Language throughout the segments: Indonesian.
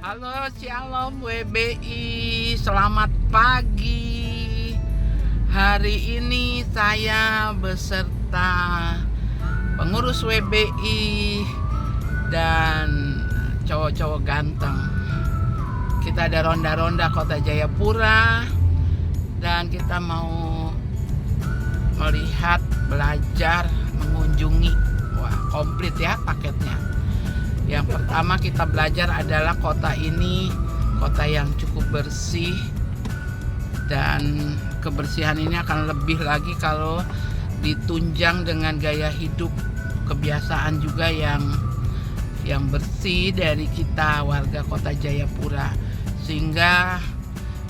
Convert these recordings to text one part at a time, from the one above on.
Halo, Shalom WBI, selamat pagi. Hari ini saya beserta pengurus WBI dan cowok-cowok ganteng. Kita ada ronda-ronda Kota Jayapura dan kita mau melihat, belajar, mengunjungi. Wah, komplit ya paketnya. Yang pertama kita belajar adalah kota ini kota yang cukup bersih, dan kebersihan ini akan lebih lagi kalau ditunjang dengan gaya hidup, kebiasaan juga yang bersih dari kita warga Kota Jayapura, sehingga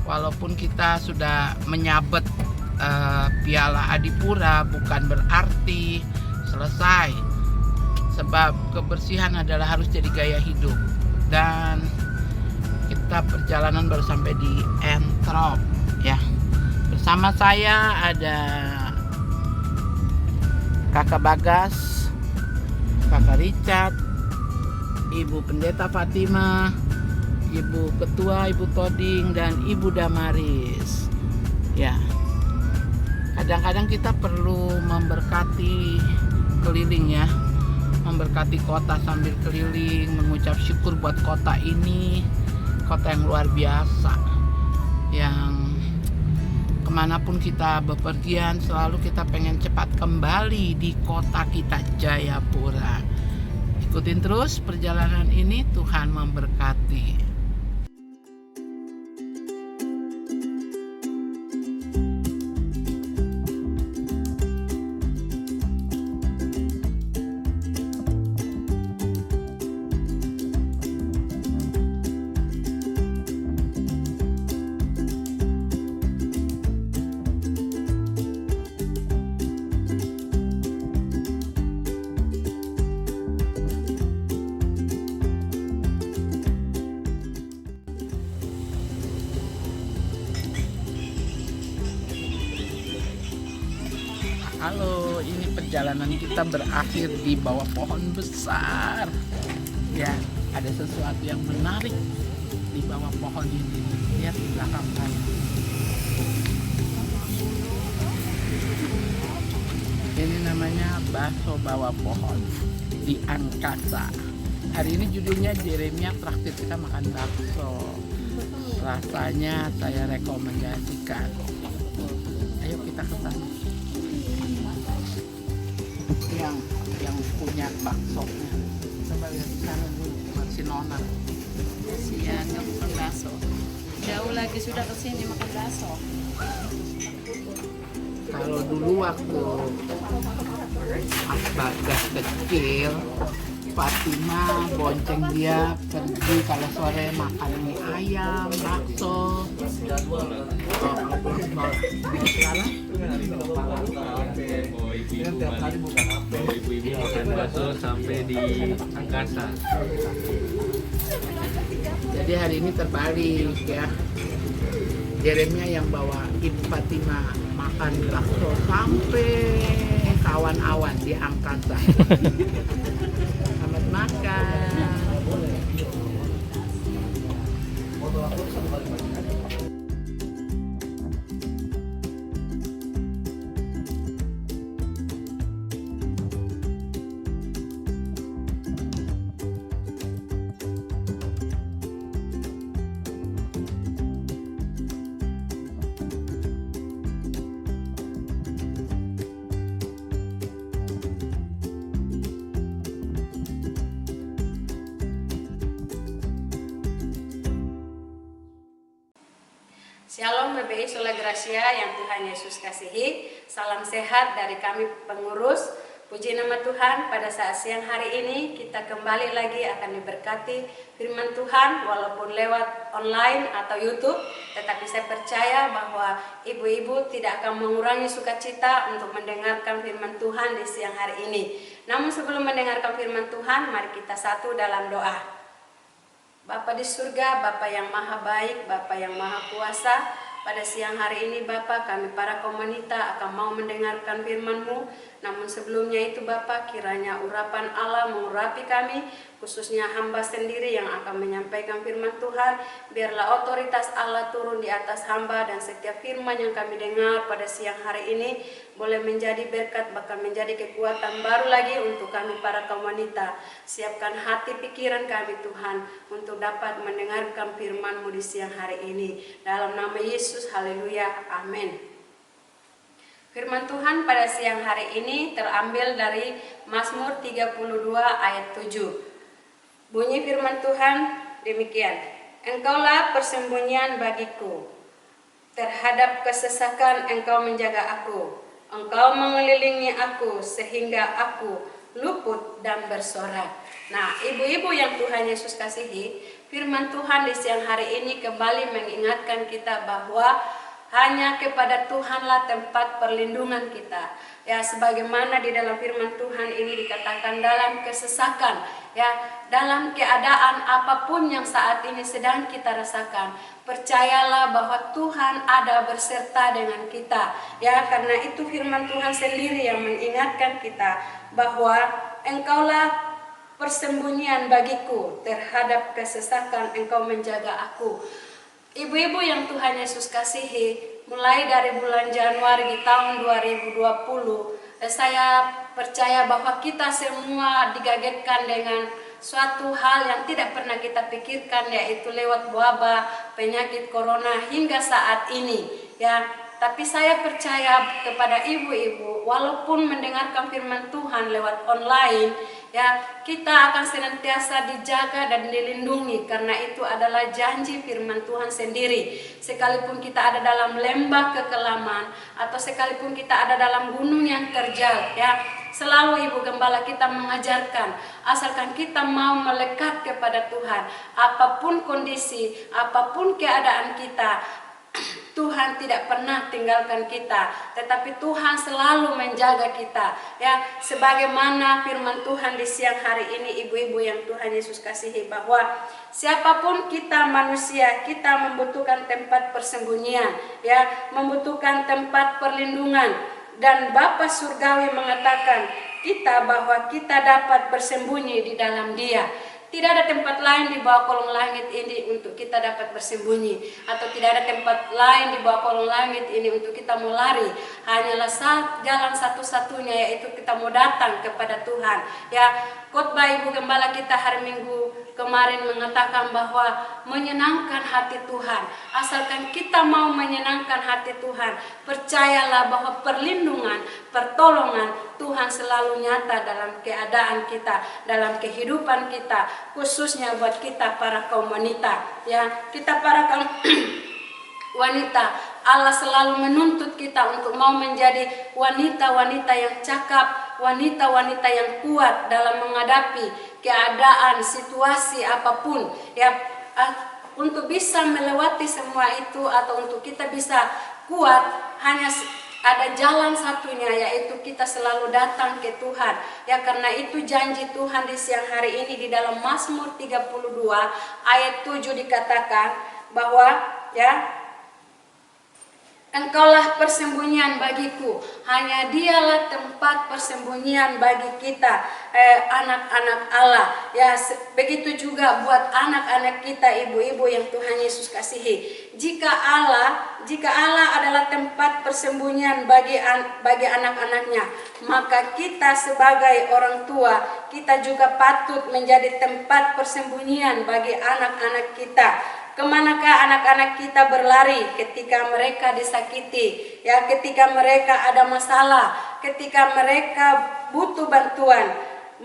walaupun kita sudah menyabet Piala Adipura bukan berarti selesai, sebab kebersihan adalah harus jadi gaya hidup. Dan kita perjalanan baru sampai di Entrop ya. Bersama saya ada Kakak Bagas, Kakak Richard, Ibu Pendeta Fatima, Ibu Ketua, Ibu Toding, dan Ibu Damaris. Ya, kadang-kadang kita perlu memberkati keliling ya, memberkati kota sambil keliling, mengucap syukur buat kota ini, kota yang luar biasa, yang kemanapun kita bepergian selalu kita pengen cepat kembali di kota kita Jayapura. Ikutin terus perjalanan ini, Tuhan memberkati. Halo, ini perjalanan kita berakhir di bawah pohon besar. Ya, ada sesuatu yang menarik di bawah pohon ini. Lihat di belakang saya. Ini namanya bakso bawah pohon di angkasa. Hari ini judulnya Jeremia traktir kita makan bakso. Rasanya saya rekomendasikan. Ayo kita ke sana. Yang punya baksonya, coba lihat di sana dulu, si Nona. Siang nggak makan bakso, jauh lagi sudah kesini makan bakso. Kalau dulu waktu Bagas kecil, Fatima bonceng dia pergi kalau sore makan mie ayam, bakso. Ibu-ibu makan bakso sampai di angkasa. Jadi hari ini terbalik ya. Jeremia yang bawa Ibu Fatima makan bakso sampai kawan awan di angkasa. Selamat makan. Shalom WBI Sola Gracia yang Tuhan Yesus kasihi. Salam sehat dari kami pengurus. Puji nama Tuhan, pada saat siang hari ini kita kembali lagi akan diberkati firman Tuhan walaupun lewat online atau YouTube. Tetapi saya percaya bahwa ibu-ibu tidak akan mengurangi sukacita untuk mendengarkan firman Tuhan di siang hari ini. Namun sebelum mendengarkan firman Tuhan, mari kita satu dalam doa. Bapa di surga, Bapa yang maha baik, Bapa yang maha kuasa, pada siang hari ini Bapa, kami para komunitas akan mau mendengarkan firman-Mu. Namun sebelumnya itu Bapa, kiranya urapan Allah mengurapi kami, khususnya hamba sendiri yang akan menyampaikan firman Tuhan. Biarlah otoritas Allah turun di atas hamba, dan setiap firman yang kami dengar pada siang hari ini boleh menjadi berkat, bahkan menjadi kekuatan baru lagi untuk kami para kaum wanita. Siapkan hati pikiran kami Tuhan untuk dapat mendengarkan firman-Mu di siang hari ini. Dalam nama Yesus, haleluya, amin. Firman Tuhan pada siang hari ini terambil dari Mazmur 32 ayat 7. Bunyi firman Tuhan demikian. Engkaulah persembunyian bagiku. Terhadap kesesakan Engkau menjaga aku. Engkau mengelilingi aku sehingga aku luput dan bersorak. Nah, ibu-ibu yang Tuhan Yesus kasihi, firman Tuhan di siang hari ini kembali mengingatkan kita bahwa hanya kepada Tuhanlah tempat perlindungan kita. Ya, sebagaimana di dalam firman Tuhan ini dikatakan dalam kesesakan, ya, dalam keadaan apapun yang saat ini sedang kita rasakan, percayalah bahwa Tuhan ada berserta dengan kita. Ya, karena itu firman Tuhan sendiri yang mengingatkan kita bahwa Engkaulah persembunyian bagiku, terhadap kesesakan Engkau menjaga aku. Ibu-ibu yang Tuhan Yesus kasihi, mulai dari bulan Januari di tahun 2020, saya percaya bahwa kita semua digagetkan dengan suatu hal yang tidak pernah kita pikirkan, yaitu lewat wabah penyakit corona hingga saat ini. Ya, tapi saya percaya kepada ibu-ibu, walaupun mendengarkan firman Tuhan lewat online, ya, kita akan senantiasa dijaga dan dilindungi, karena itu adalah janji firman Tuhan sendiri. Sekalipun kita ada dalam lembah kekelaman, atau sekalipun kita ada dalam gunung yang terjal, ya, selalu Ibu Gembala kita mengajarkan, asalkan kita mau melekat kepada Tuhan, apapun kondisi, apapun keadaan kita, Tuhan tidak pernah tinggalkan kita, tetapi Tuhan selalu menjaga kita. Ya, sebagaimana firman Tuhan di siang hari ini, ibu-ibu yang Tuhan Yesus kasihi, bahwa siapapun kita manusia, kita membutuhkan tempat persembunyian, ya, membutuhkan tempat perlindungan. Dan Bapa Surgawi mengatakan kita bahwa kita dapat bersembunyi di dalam Dia. Tidak ada tempat lain di bawah kolong langit ini untuk kita dapat bersembunyi, atau tidak ada tempat lain di bawah kolong langit ini untuk kita mau lari. Hanyalah jalan satu-satunya, yaitu kita mau datang kepada Tuhan. Ya, khotbah Ibu Gembala kita hari Minggu kemarin mengatakan bahwa menyenangkan hati Tuhan. Asalkan kita mau menyenangkan hati Tuhan, percayalah bahwa perlindungan, pertolongan Tuhan selalu nyata dalam keadaan kita, dalam kehidupan kita, khususnya buat kita para kaum wanita. Ya, kita para kaum wanita, Allah selalu menuntut kita untuk mau menjadi wanita-wanita yang cakap, wanita-wanita yang kuat dalam menghadapi keadaan, situasi apapun. Ya, untuk bisa melewati semua itu, atau untuk kita bisa kuat, hanya ada jalan satunya, yaitu kita selalu datang ke Tuhan. Ya, karena itu janji Tuhan di siang hari ini di dalam Mazmur 32 ayat 7 dikatakan bahwa, ya, Engkaulah persembunyian bagiku. Hanya Dialah tempat persembunyian bagi kita, anak-anak Allah. Ya, begitu juga buat anak-anak kita, ibu-ibu yang Tuhan Yesus kasihi. Jika Allah adalah tempat persembunyian bagi anak-anaknya, maka kita sebagai orang tua, kita juga patut menjadi tempat persembunyian bagi anak-anak kita. Kemanakah anak-anak kita berlari ketika mereka disakiti, ya, ketika mereka ada masalah, ketika mereka butuh bantuan,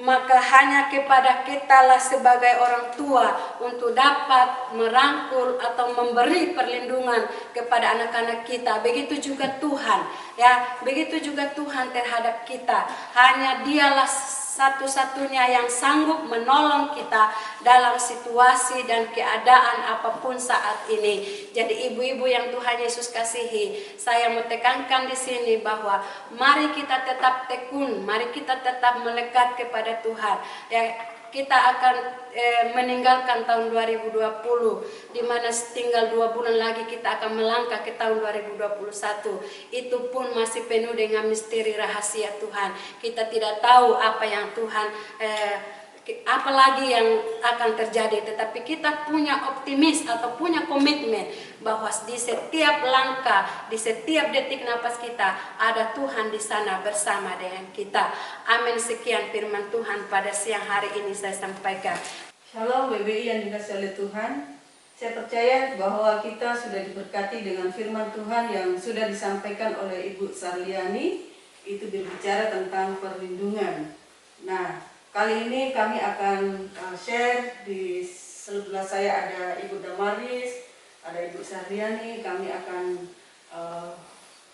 maka hanya kepada kitalah sebagai orang tua untuk dapat merangkul atau memberi perlindungan kepada anak-anak kita. Begitu juga Tuhan, ya, begitu juga Tuhan terhadap kita. Hanya Dialah satu-satunya yang sanggup menolong kita dalam situasi dan keadaan apapun saat ini. Jadi ibu-ibu yang Tuhan Yesus kasihi, saya mau tekankan di sini bahwa mari kita tetap tekun, mari kita tetap melekat kepada Tuhan. Ya, kita akan meninggalkan tahun 2020, di mana tinggal 2 bulan lagi kita akan melangkah ke tahun 2021. Itu pun masih penuh dengan misteri rahasia Tuhan. Kita tidak tahu apa yang Tuhan apalagi yang akan terjadi, tetapi kita punya optimis atau punya komitmen bahwa di setiap langkah, di setiap detik napas kita ada Tuhan di sana bersama dengan kita. Amin. Sekian firman Tuhan pada siang hari ini saya sampaikan. Shalom BBI yang dikasihi oleh Tuhan. Saya percaya bahwa kita sudah diberkati dengan firman Tuhan yang sudah disampaikan oleh Ibu Sarliani. Itu berbicara tentang perlindungan. Nah, kali ini kami akan share. Di sebelah saya ada Ibu Damaris, ada Ibu Sarliani. Kami akan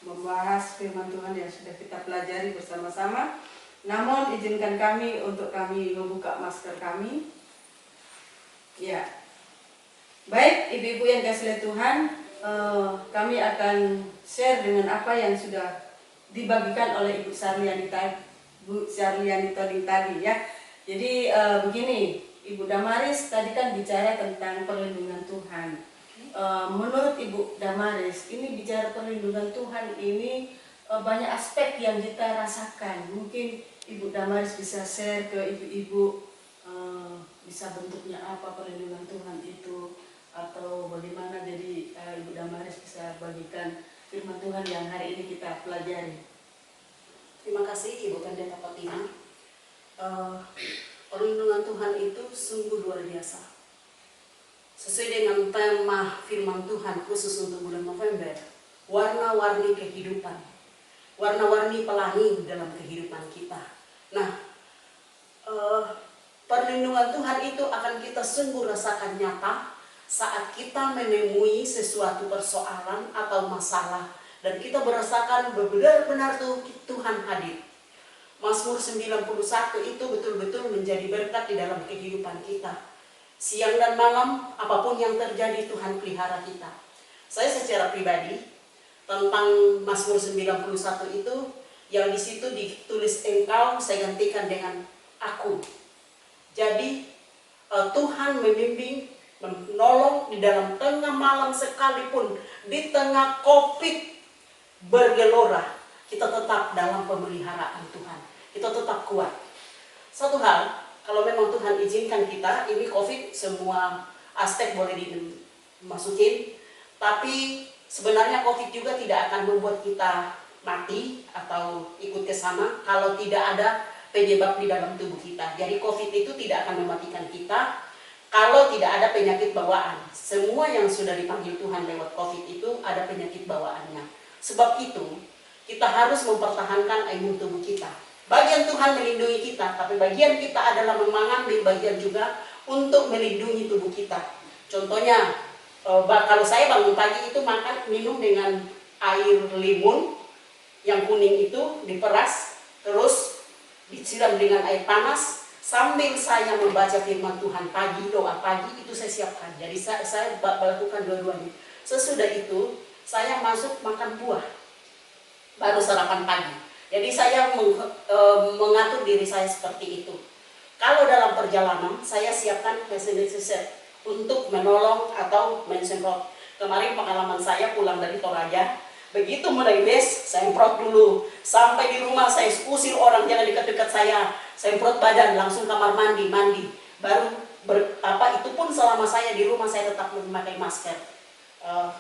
membahas firman Tuhan yang sudah kita pelajari bersama-sama. Namun izinkan kami untuk kami membuka masker kami. Ya, baik Ibu-ibu yang dikasihi Tuhan, kami akan share dengan apa yang sudah dibagikan oleh Ibu Sarliani tadi ya. Jadi begini, Ibu Damaris tadi kan bicara tentang perlindungan Tuhan. Menurut Ibu Damaris, ini bicara perlindungan Tuhan ini banyak aspek yang kita rasakan. Mungkin Ibu Damaris bisa share ke ibu-ibu, bisa bentuknya apa perlindungan Tuhan itu, atau bagaimana. Jadi Ibu Damaris bisa bagikan firman Tuhan yang hari ini kita pelajari. Terima kasih Ibu Pendeta Fatima. Perlindungan Tuhan itu sungguh luar biasa. Sesuai dengan tema firman Tuhan khusus untuk bulan November, warna-warni kehidupan, warna-warni pelangi dalam kehidupan kita. Nah, perlindungan Tuhan itu akan kita sungguh rasakan nyata saat kita menemui sesuatu persoalan atau masalah dan kita merasakan benar-benar Tuhan hadir. Mazmur 91 itu betul-betul menjadi berkat di dalam kehidupan kita. Siang dan malam, apapun yang terjadi, Tuhan pelihara kita. Saya secara pribadi, tentang Mazmur 91 itu, yang di situ ditulis engkau, saya gantikan dengan aku. Jadi, Tuhan membimbing, menolong di dalam tengah malam sekalipun, di tengah COVID bergelora, kita tetap dalam pemeliharaan Tuhan. Kita tetap kuat. Satu hal, kalau memang Tuhan izinkan kita, ini COVID semua aspek boleh dimasukin, tapi sebenarnya COVID juga tidak akan membuat kita mati atau ikut ke sana kalau tidak ada penyebab di dalam tubuh kita. Jadi COVID itu tidak akan mematikan kita kalau tidak ada penyakit bawaan. Semua yang sudah dipanggil Tuhan lewat COVID itu ada penyakit bawaannya. Sebab itu, kita harus mempertahankan imun tubuh kita. Bagian Tuhan melindungi kita, tapi bagian kita adalah mengambil bagian juga untuk melindungi tubuh kita. Contohnya, kalau saya bangun pagi itu minum dengan air limun yang kuning itu diperas, terus disiram dengan air panas, sambil saya membaca firman Tuhan pagi, doa pagi itu saya siapkan. Jadi saya melakukan dua-duanya. Sesudah itu, saya masuk makan buah, baru sarapan pagi. Jadi saya mengatur diri saya seperti itu. Kalau dalam perjalanan, saya siapkan facility untuk menolong atau mensemprot. Kemarin pengalaman saya pulang dari Toraja, begitu mulai mes, saya semprot dulu. Sampai di rumah saya usir orang jangan dekat-dekat saya. Semprot badan, langsung kamar mandi. Baru itu pun selama saya di rumah saya tetap memakai masker.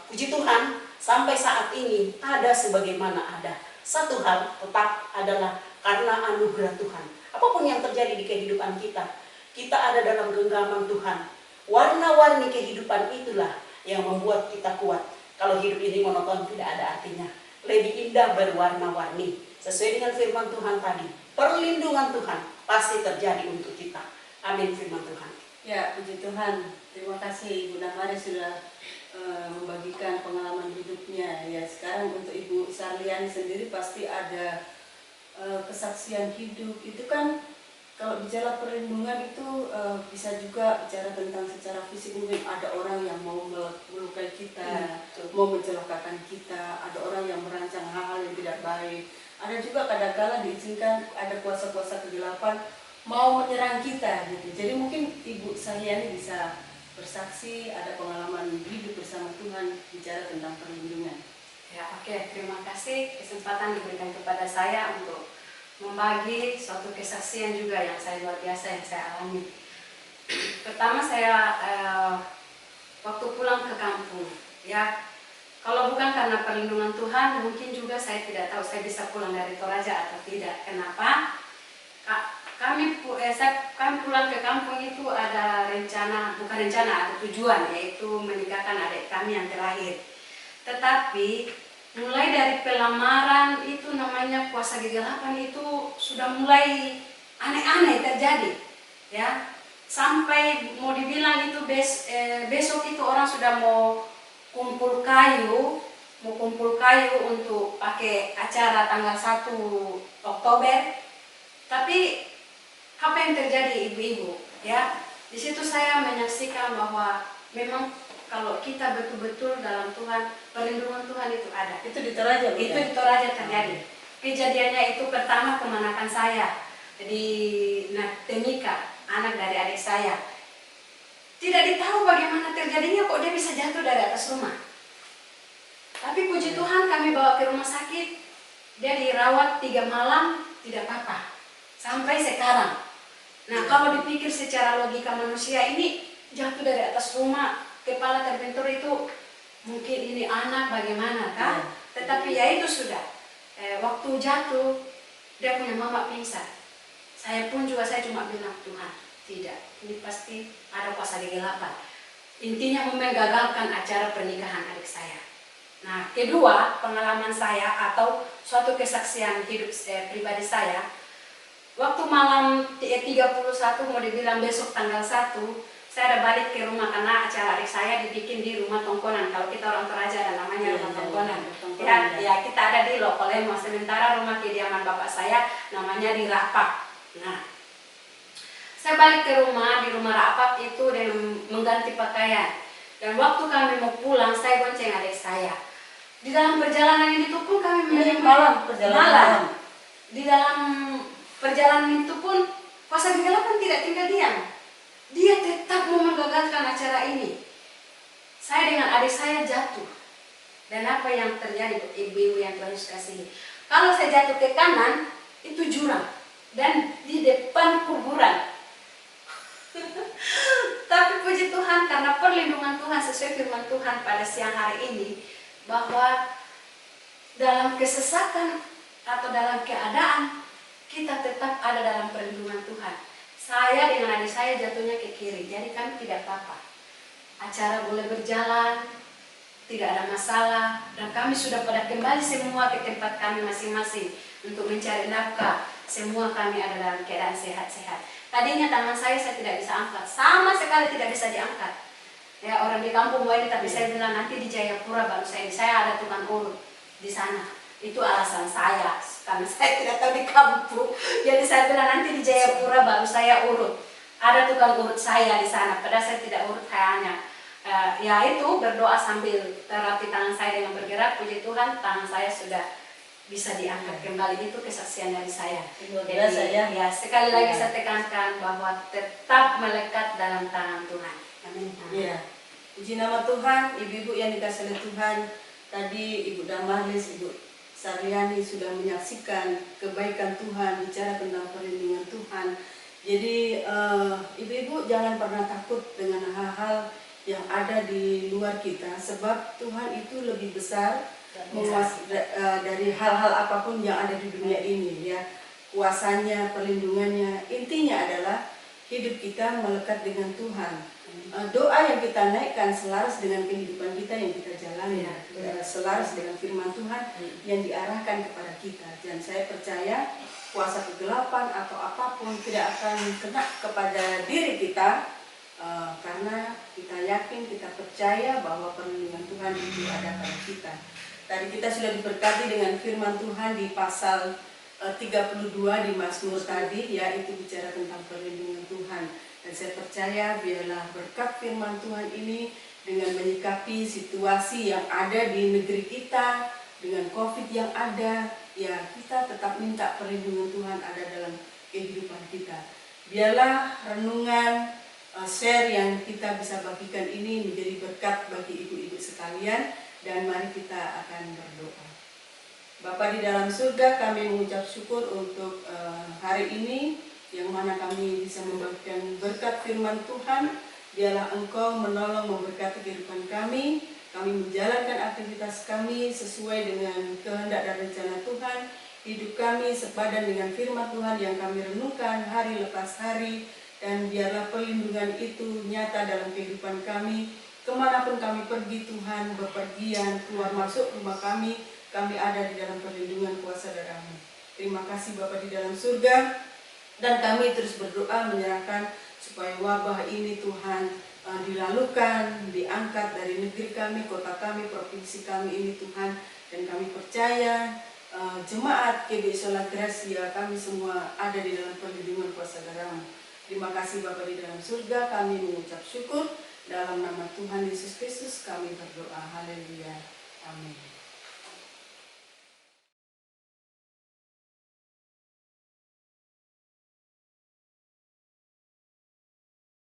Puji Tuhan, sampai saat ini ada sebagaimana ada. Satu hal tetap adalah karena anugerah Tuhan. Apapun yang terjadi di kehidupan kita, kita ada dalam genggaman Tuhan. Warna-warni kehidupan itulah yang membuat kita kuat. Kalau hidup ini monoton tidak ada artinya. Lebih indah berwarna-warni. Sesuai dengan firman Tuhan tadi, perlindungan Tuhan pasti terjadi untuk kita. Amin firman Tuhan. Ya, puji Tuhan. Terima kasih Ibu Damaris sudah membagikan pengalaman hidupnya. Ya, sekarang untuk Ibu Sarliani sendiri pasti ada kesaksian hidup. Itu kan kalau bicara perlindungan itu bisa juga bicara tentang secara fisik. Mungkin ada orang yang mau melukai kita, mau mencelakakan kita, ada orang yang merancang hal-hal yang tidak baik. Ada juga kadang-kala diizinkan ada kuasa-kuasa kegelapan mau menyerang kita gitu. Jadi mungkin Ibu Sahyani bisa bersaksi ada pengalaman hidup bersama Tuhan bicara tentang perlindungan. Ya, oke. Terima kasih kesempatan diberikan kepada saya untuk membagi suatu kesaksian juga yang saya luar biasa yang saya alami. Pertama saya waktu pulang ke kampung, ya kalau bukan karena perlindungan Tuhan, mungkin juga saya tidak tahu saya bisa pulang dari Toraja atau tidak. Kenapa? Kami pulang ke kampung itu ada rencana, bukan rencana, ada tujuan, yaitu menikahkan adik kami yang terakhir. Tetapi mulai dari pelamaran itu namanya puasa kegelapan itu sudah mulai aneh-aneh terjadi, ya. Sampai mau dibilang itu besok itu orang sudah mau kumpul kayu untuk pakai acara tanggal 1 Oktober. Tapi apa yang terjadi ibu-ibu, ya? Di situ saya menyaksikan bahwa memang kalau kita betul-betul dalam Tuhan, perlindungan Tuhan itu ada. Itu di Toraja, Itu di Toraja terjadi. Kejadiannya itu pertama kemanakan saya di Temika, anak dari adik saya. Tidak ditahu bagaimana terjadinya kok dia bisa jatuh dari atas rumah. Tapi puji Tuhan kami bawa ke rumah sakit, dia dirawat 3 malam tidak apa-apa sampai sekarang. Nah kalau dipikir secara logika manusia ini jatuh dari atas rumah, kepala terbentur itu mungkin ini anak bagaimana kan? Tetapi ya itu sudah. Waktu jatuh dia punya mama pingsan. Saya pun juga saya cuma bilang Tuhan tidak, ini pasti ada kuasa kegelapan. Intinya menggagalkan acara pernikahan adik saya. Nah kedua pengalaman saya atau suatu kesaksian hidup pribadi saya. Waktu malam 31 mau dibilang besok tanggal 1, saya ada balik ke rumah karena acara adik saya dibikin di rumah Tongkonan. Kalau kita orang Toraja ada namanya rumah Tongkonan. Ya kita ada di Lokolemo, sementara rumah kediaman bapak saya namanya di Rapak. Nah, saya balik ke rumah, di rumah Rapak itu dan mengganti pakaian. Dan waktu kami mau pulang, saya bonceng adik saya. Di dalam perjalanan ini pun kami menerima malam. Di dalam perjalanan itu pun kuasa kegelapan tidak tinggal diam. Dia tetap mau menggagalkan acara ini. Saya dengan adik saya jatuh. Dan apa yang terjadi ibu-ibu yang Tuhan Yesus kasihi? Kalau saya jatuh ke kanan, itu jurang. Dan di depan kuburan. Tapi puji Tuhan karena perlindungan Tuhan sesuai firman Tuhan pada siang hari ini. Bahwa dalam kesesakan atau dalam keadaan kita tetap ada dalam perlindungan Tuhan. Saya dengan adik saya jatuhnya ke kiri, jadi kami tidak apa-apa. Acara boleh berjalan, tidak ada masalah, dan kami sudah pada kembali semua ke tempat kami masing-masing untuk mencari nafkah. Semua kami ada dalam keadaan sehat-sehat. Tadinya tangan saya tidak bisa angkat, sama sekali tidak bisa diangkat. Ya orang di kampung ini, tapi saya bilang nanti di Jayapura baru saya ada tukang urut di sana. Itu alasan saya, karena saya tidak tahu di kampung. Jadi saya bilang nanti di Jayapura baru saya urut. Ada tukang urut saya di sana, padahal saya tidak urut kayaknya. Ya itu berdoa sambil terapi tangan saya dengan bergerak. Puji Tuhan, tangan saya sudah bisa diangkat kembali. Itu kesaksian dari saya. Jadi, ya sekali lagi saya tekankan bahwa tetap melekat dalam tangan Tuhan. Amin. Iya. Puji nama Tuhan, ibu-ibu yang dikasihi oleh Tuhan. Tadi Ibu Damaris, Ibu Saryani sudah menyaksikan kebaikan Tuhan, bicara tentang perlindungan Tuhan. Jadi ibu-ibu jangan pernah takut dengan hal-hal yang ada di luar kita, sebab Tuhan itu lebih besar dari hal-hal apapun yang ada di dunia ini, ya. Kuasanya, perlindungannya, intinya adalah hidup kita melekat dengan Tuhan. Doa yang kita naikkan selaras dengan kehidupan kita yang kita jalani, selaras dengan firman Tuhan yang diarahkan kepada kita. Dan saya percaya kuasa kegelapan atau apapun tidak akan kena kepada diri kita, karena kita yakin, kita percaya bahwa perlindungan Tuhan itu ada pada kita. Tadi kita sudah diberkati dengan firman Tuhan di pasal 32 di Mazmur tadi, ya, itu bicara tentang perlindungan Tuhan. Dan saya percaya biarlah berkat firman Tuhan ini dengan menyikapi situasi yang ada di negeri kita, dengan COVID yang ada, ya kita tetap minta perlindungan Tuhan ada dalam kehidupan kita. Biarlah renungan share yang kita bisa bagikan ini menjadi berkat bagi ibu-ibu sekalian, dan mari kita akan berdoa. Bapa di dalam surga, kami mengucap syukur untuk hari ini, yang mana kami bisa membagikan berkat firman Tuhan. Biarlah Engkau menolong memberkati kehidupan kami menjalankan aktivitas kami sesuai dengan kehendak dan rencana Tuhan. Hidup kami sepadan dengan firman Tuhan yang kami renungkan hari lepas hari, dan biarlah perlindungan itu nyata dalam kehidupan kami. Kemanapun kami pergi Tuhan, bepergian, keluar masuk rumah kami ada di dalam perlindungan kuasa darah-Mu. Terima kasih Bapa di dalam surga, dan kami terus berdoa menyerahkan supaya wabah ini Tuhan dilalukan, diangkat dari negeri kami, kota kami, provinsi kami ini Tuhan. Dan kami percaya jemaat GBI Sola Gracia kami semua ada di dalam perlindungan kuasa darah-Mu. Terima kasih Bapa di dalam surga, kami mengucap syukur dalam nama Tuhan Yesus Kristus kami berdoa. Haleluya. Amin.